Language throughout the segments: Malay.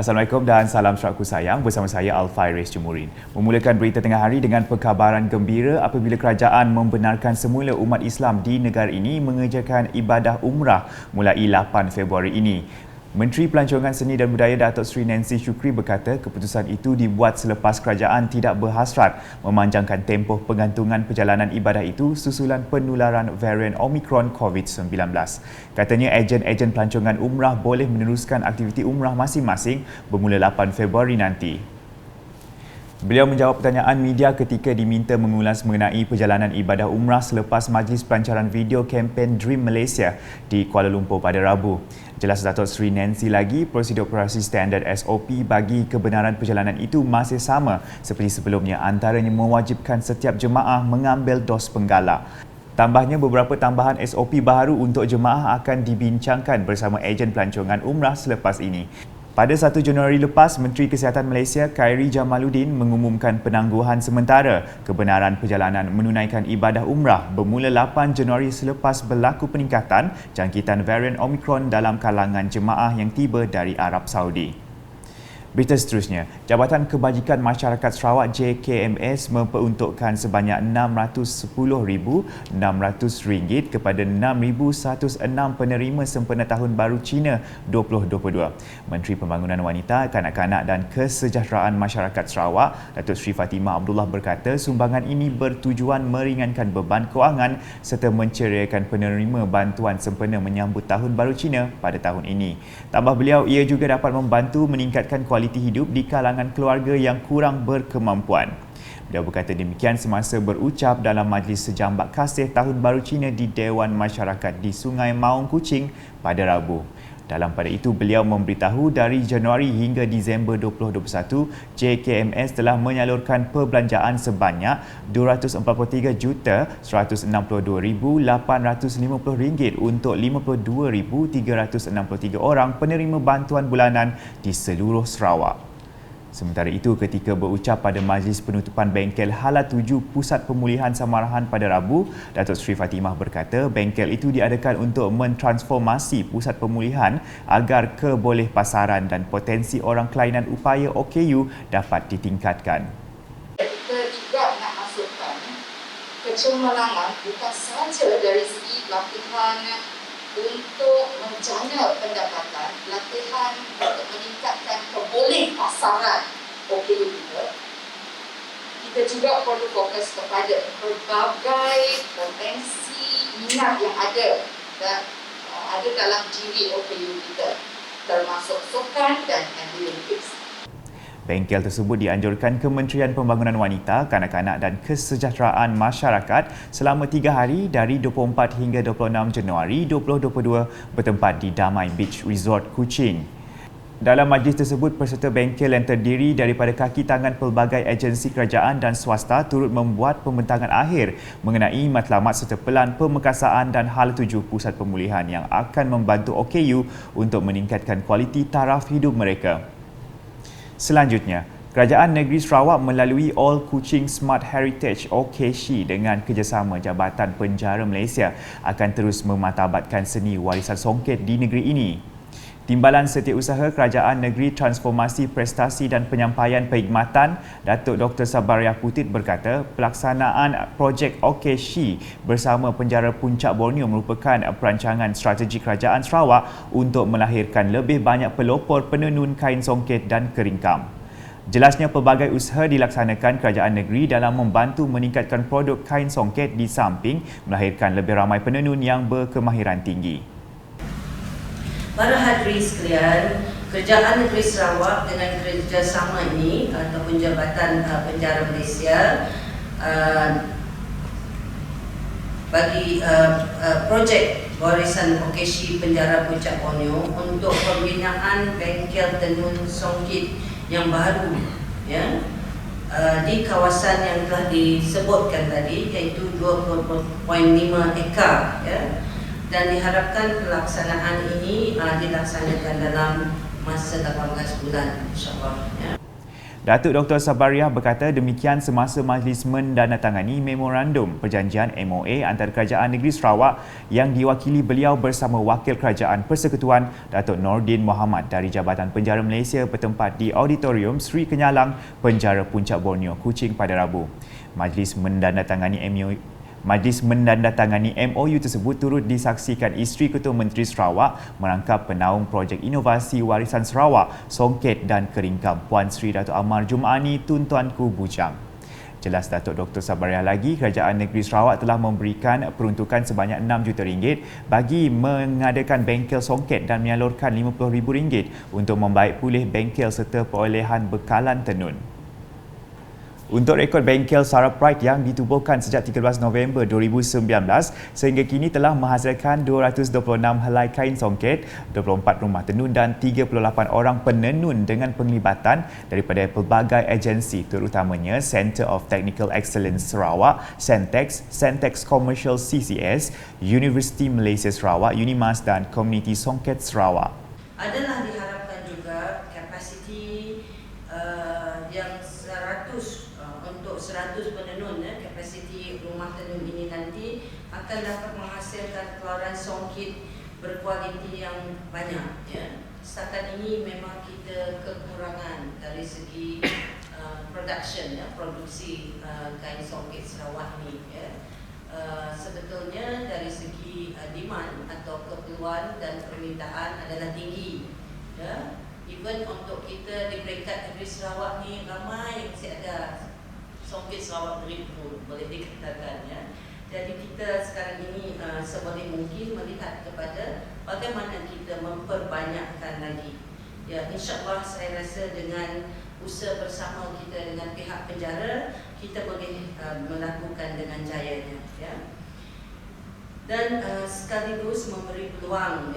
Assalamualaikum dan salam syaraku sayang, bersama saya Al-Fairis Jumurin. Memulakan berita tengah hari dengan perkabaran gembira apabila kerajaan membenarkan semula umat Islam di negara ini mengerjakan ibadah umrah mulai 8 Februari ini. Menteri Pelancongan Seni dan Budaya Datuk Seri Nancy Shukri berkata keputusan itu dibuat selepas kerajaan tidak berhasrat memanjangkan tempoh pengantungan perjalanan ibadah itu susulan penularan varian Omicron COVID-19. Katanya ejen-ejen pelancongan umrah boleh meneruskan aktiviti umrah masing-masing bermula 8 Februari nanti. Beliau menjawab pertanyaan media ketika diminta mengulas mengenai perjalanan ibadah umrah selepas majlis pelancaran video kempen Dream Malaysia di Kuala Lumpur pada Rabu. Jelas Datuk Seri Nancy lagi, prosedur operasi standard SOP bagi kebenaran perjalanan itu masih sama seperti sebelumnya, antaranya mewajibkan setiap jemaah mengambil dos penggalak. Tambahnya, beberapa tambahan SOP baru untuk jemaah akan dibincangkan bersama ejen pelancongan umrah selepas ini. Pada 1 Januari lepas, Menteri Kesihatan Malaysia Khairy Jamaluddin mengumumkan penangguhan sementara kebenaran perjalanan menunaikan ibadah umrah bermula 8 Januari selepas berlaku peningkatan jangkitan varian Omicron dalam kalangan jemaah yang tiba dari Arab Saudi. Berita seterusnya, Jabatan Kebajikan Masyarakat Sarawak JKMS memperuntukkan sebanyak RM610,600 kepada 6,106 penerima sempena Tahun Baru Cina 2022. Menteri Pembangunan Wanita, Kanak-kanak dan Kesejahteraan Masyarakat Sarawak, Datuk Seri Fatimah Abdullah berkata sumbangan ini bertujuan meringankan beban kewangan serta menceriakan penerima bantuan sempena menyambut Tahun Baru Cina pada tahun ini. Tambah beliau, ia juga dapat membantu meningkatkan kualiti hidup di kalangan keluarga yang kurang berkemampuan. Beliau berkata demikian semasa berucap dalam majlis sejambak kasih Tahun Baru Cina di Dewan Masyarakat di Sungai Maung, Kuching pada Rabu. Pada itu, beliau memberitahu dari Januari hingga Disember 2021, JKMS telah menyalurkan perbelanjaan sebanyak RM244,162,850 untuk 52,363 orang penerima bantuan bulanan di seluruh Sarawak. Sementara itu, ketika berucap pada majlis penutupan bengkel Hala 7 Pusat Pemulihan Samarahan pada Rabu, Datuk Seri Fatimah berkata bengkel itu diadakan untuk mentransformasi pusat pemulihan agar kebolehpasaran dan potensi orang kelainan upaya OKU dapat ditingkatkan. Kita juga nak masukkan kecemerlangan bukan sahaja dari segi latihan untuk menjana pendapatan, latihan untuk meningkatkan kebolehpasaran OKU kita. Kita juga perlu fokus kepada pelbagai potensi minat yang ada dan ada dalam diri OKU kita, termasuk sukan dan Olympics. Bengkel tersebut dianjurkan Kementerian Pembangunan Wanita, Kanak-kanak dan Kesejahteraan Masyarakat selama 3 hari dari 24 hingga 26 Januari 2022 bertempat di Damai Beach Resort, Kuching. Dalam majlis tersebut, peserta bengkel yang terdiri daripada kaki tangan pelbagai agensi kerajaan dan swasta turut membuat pembentangan akhir mengenai matlamat serta pelan pemekasaan dan hal tuju pusat pemulihan yang akan membantu OKU untuk meningkatkan kualiti taraf hidup mereka. Selanjutnya, Kerajaan Negeri Sarawak melalui All Kuching Smart Heritage OKSHI dengan kerjasama Jabatan Penjara Malaysia akan terus mematabatkan seni warisan songket di negeri ini. Timbalan Setiausaha Kerajaan Negeri Transformasi Prestasi dan Penyampaian Perkhidmatan, Datuk Dr. Sabaria Putit berkata, pelaksanaan projek OKSHI bersama Penjara Puncak Borneo merupakan perancangan strategi Kerajaan Sarawak untuk melahirkan lebih banyak pelopor penenun kain songket dan keringkam. Jelasnya, pelbagai usaha dilaksanakan kerajaan negeri dalam membantu meningkatkan produk kain songket di samping melahirkan lebih ramai penenun yang berkemahiran tinggi. Para hadirin sekalian, Kerajaan Negeri Sarawak dengan kerjasama ini ataupun Jabatan Penjara Malaysia bagi projek warisan OKSHI Penjara Puncak Borneo untuk pembinaan bengkel tenun songket yang baru, ya, di kawasan yang telah disebutkan tadi, iaitu 20.5 ekar, ya. Dan diharapkan pelaksanaan ini dilaksanakan dalam masa 18 bulan, insyaAllah. Ya. Datuk Dr. Sabariah berkata demikian semasa majlis mendandatangani memorandum perjanjian MOA antara Kerajaan Negeri Sarawak yang diwakili beliau bersama Wakil Kerajaan Persekutuan Datuk Nordin Mohamad dari Jabatan Penjara Malaysia bertempat di Auditorium Sri Kenyalang, Penjara Puncak Borneo, Kuching pada Rabu. Majlis mendandatangani MOU tersebut turut disaksikan Isteri Ketua Menteri Sarawak merangkap penaung projek inovasi warisan Sarawak, Songket dan Keringkam, Puan Sri Datuk Amar Jumaani Tun Tuanku Bujang. Jelas Datuk Dr. Sabariah lagi, Kerajaan Negeri Sarawak telah memberikan peruntukan sebanyak RM6 juta bagi mengadakan bengkel Songket dan menyalurkan RM50,000 untuk membaik pulih bengkel serta perolehan bekalan tenun. Untuk rekod bengkel Sarah Pride yang ditubuhkan sejak 13 November 2019 sehingga kini telah menghasilkan 226 helai kain songket, 24 rumah tenun dan 38 orang penenun dengan penglibatan daripada pelbagai agensi terutamanya Centre of Technical Excellence Sarawak, Sentex, Sentex Commercial CCS, Universiti Malaysia Sarawak, Unimas dan Komuniti Songket Sarawak. Adalah diharapkan juga kapasiti yang 100 penenun, kapasiti rumah tenun ini nanti akan dapat menghasilkan keluaran songkit berkualiti yang banyak. Setakat ini memang kita kekurangan dari segi production, produksi kain songkit Sarawak ini. Sebetulnya dari segi demand atau keperluan dan permintaan adalah tinggi. Even untuk kita di peringkat negeri Sarawak ni ramai yang masih ada songket Sarawak beribu, boleh dikatakan. Jadi kita sekarang ini seboleh mungkin melihat kepada bagaimana kita memperbanyakkan lagi. InsyaAllah saya rasa dengan usaha bersama kita dengan pihak penjara, kita boleh melakukan dengan jayanya. Dan sekaligus memberi peluang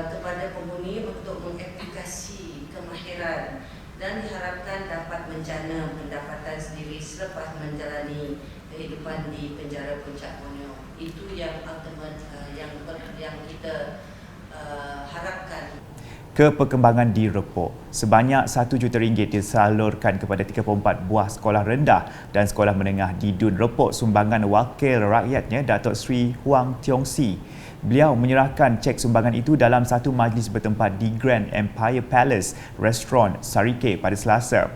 kepada penghuni untuk mengaplikasi kemahiran dan diharapkan dapat menjana pendapatan sendiri selepas menjalani kehidupan di penjara Puncak Borneo. Itu yang ultimate yang kita harapkan. Keperkembangan di Repok. Sebanyak RM1 juta disalurkan kepada 34 buah sekolah rendah dan sekolah menengah di Dun Repok sumbangan wakil rakyatnya Datuk Sri Huang Tiong Si. Beliau menyerahkan cek sumbangan itu dalam satu majlis bertempat di Grand Empire Palace Restaurant Sarike pada Selasa.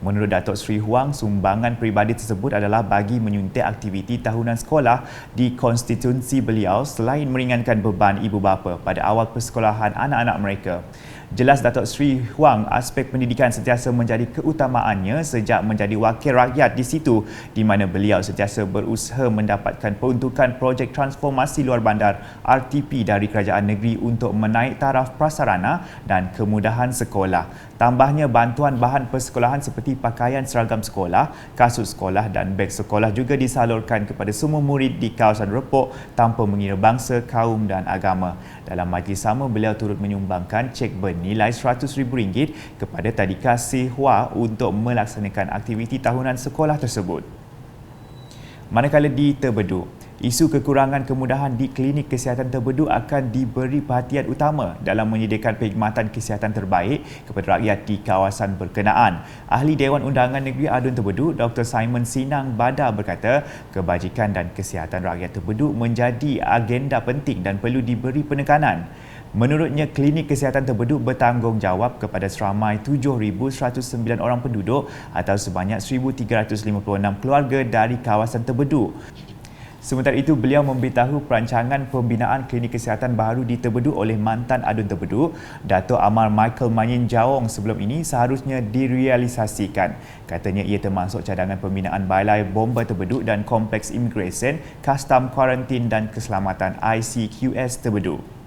Menurut Datuk Sri Huang, sumbangan peribadi tersebut adalah bagi menyuntik aktiviti tahunan sekolah di konstituensi beliau selain meringankan beban ibu bapa pada awal persekolahan anak-anak mereka. Jelas Datuk Sri Huang, aspek pendidikan sentiasa menjadi keutamaannya sejak menjadi wakil rakyat di situ di mana beliau sentiasa berusaha mendapatkan peruntukan projek transformasi luar bandar RTP dari kerajaan negeri untuk menaik taraf prasarana dan kemudahan sekolah. Tambahnya bantuan bahan persekolahan seperti pakaian seragam sekolah, kasut sekolah dan beg sekolah juga disalurkan kepada semua murid di kawasan Repok tanpa mengira bangsa, kaum dan agama. Dalam majlis sama, beliau turut menyumbangkan cek bernilai RM100,000 kepada Tadika Sehwa untuk melaksanakan aktiviti tahunan sekolah tersebut. Manakala di Terbeduk, isu kekurangan kemudahan di klinik kesihatan Terbeduk akan diberi perhatian utama dalam menyediakan perkhidmatan kesihatan terbaik kepada rakyat di kawasan berkenaan. Ahli Dewan Undangan Negeri Adun Terbeduk, Dr. Simon Sinang Badar berkata, kebajikan dan kesihatan rakyat Terbeduk menjadi agenda penting dan perlu diberi penekanan. Menurutnya, klinik kesihatan Terbeduk bertanggungjawab kepada seramai 7,109 orang penduduk atau sebanyak 1,356 keluarga dari kawasan Terbeduk. Sementara itu, beliau memberitahu perancangan pembinaan klinik kesihatan baru di Terbeduk oleh mantan Adun Terbeduk, Datuk Amar Michael Manyin Jawong sebelum ini seharusnya direalisasikan. Katanya ia termasuk cadangan pembinaan Balai Bomba Terbeduk dan Kompleks Imigresen, Kastam Kuarantin dan Keselamatan ICQS Terbeduk.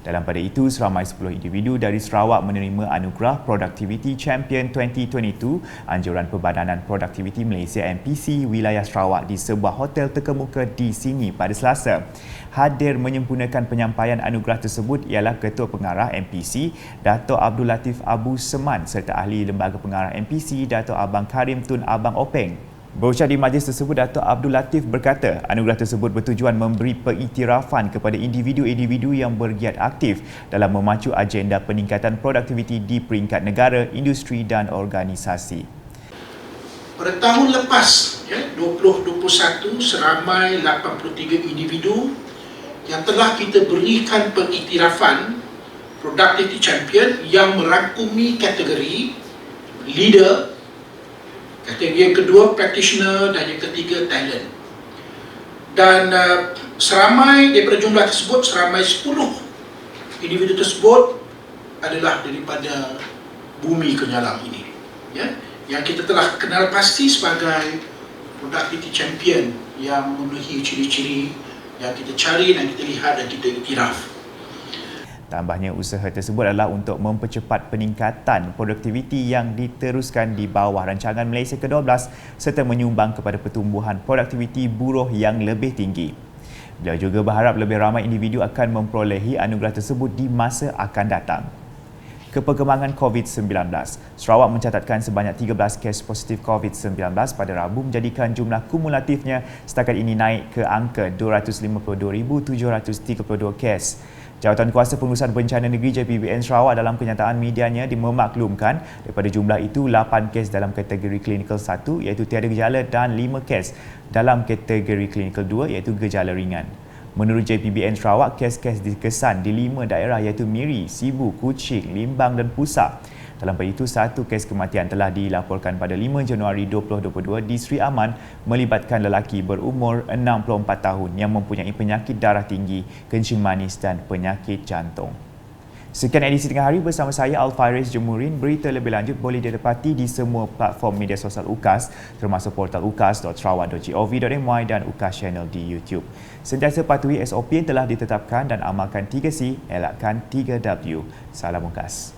Dalam pada itu, seramai 10 individu dari Sarawak menerima anugerah Productivity Champion 2022 Anjuran Perbadanan Produktiviti Malaysia MPC Wilayah Sarawak di sebuah hotel terkemuka di sini pada Selasa. Hadir menyempurnakan penyampaian anugerah tersebut ialah Ketua Pengarah MPC, Datuk Abdul Latif Abu Seman serta Ahli Lembaga Pengarah MPC, Datuk Abang Karim Tun Abang Openg. Berucap di majlis tersebut, Dato' Abdul Latif berkata anugerah tersebut bertujuan memberi pengiktirafan kepada individu-individu yang bergiat aktif dalam memacu agenda peningkatan produktiviti di peringkat negara, industri dan organisasi. Pada tahun lepas, 2021, seramai 83 individu yang telah kita berikan pengiktirafan Productivity Champion yang merangkumi kategori leader, kategori yang kedua practitioner dan yang ketiga talent. Dan seramai daripada jumlah tersebut, seramai 10 individu tersebut adalah daripada bumi Kenyalam ini, yang kita telah kenal pasti sebagai Productivity Champion yang memenuhi ciri-ciri yang kita cari dan kita lihat dan kita iktiraf. Tambahnya, usaha tersebut adalah untuk mempercepat peningkatan produktiviti yang diteruskan di bawah rancangan Malaysia ke-12 serta menyumbang kepada pertumbuhan produktiviti buruh yang lebih tinggi. Beliau juga berharap lebih ramai individu akan memperolehi anugerah tersebut di masa akan datang. Keperkembangan COVID-19. Sarawak mencatatkan sebanyak 13 kes positif COVID-19 pada Rabu, menjadikan jumlah kumulatifnya setakat ini naik ke angka 252,732 kes. Jawatankuasa Pengurusan Bencana Negeri JPBN Sarawak dalam kenyataan medianya memaklumkan daripada jumlah itu 8 kes dalam kategori klinikal 1 iaitu tiada gejala dan 5 kes dalam kategori klinikal 2 iaitu gejala ringan. Menurut JPBN Sarawak, kes-kes dikesan di 5 daerah iaitu Miri, Sibu, Kuching, Limbang dan Pusak. Dalam pada itu, 1 kes kematian telah dilaporkan pada 5 Januari 2022 di Sri Aman melibatkan lelaki berumur 64 tahun yang mempunyai penyakit darah tinggi, kencing manis dan penyakit jantung. Sekian edisi Tengah Hari bersama saya Al-Fairis Jemurin. Berita lebih lanjut boleh didapati di semua platform media sosial UKAS termasuk portal ukas.sarawak.gov.my dan UKAS Channel di YouTube. Sentiasa patuhi SOP yang telah ditetapkan dan amalkan 3C, elakkan 3W. Salam UKAS.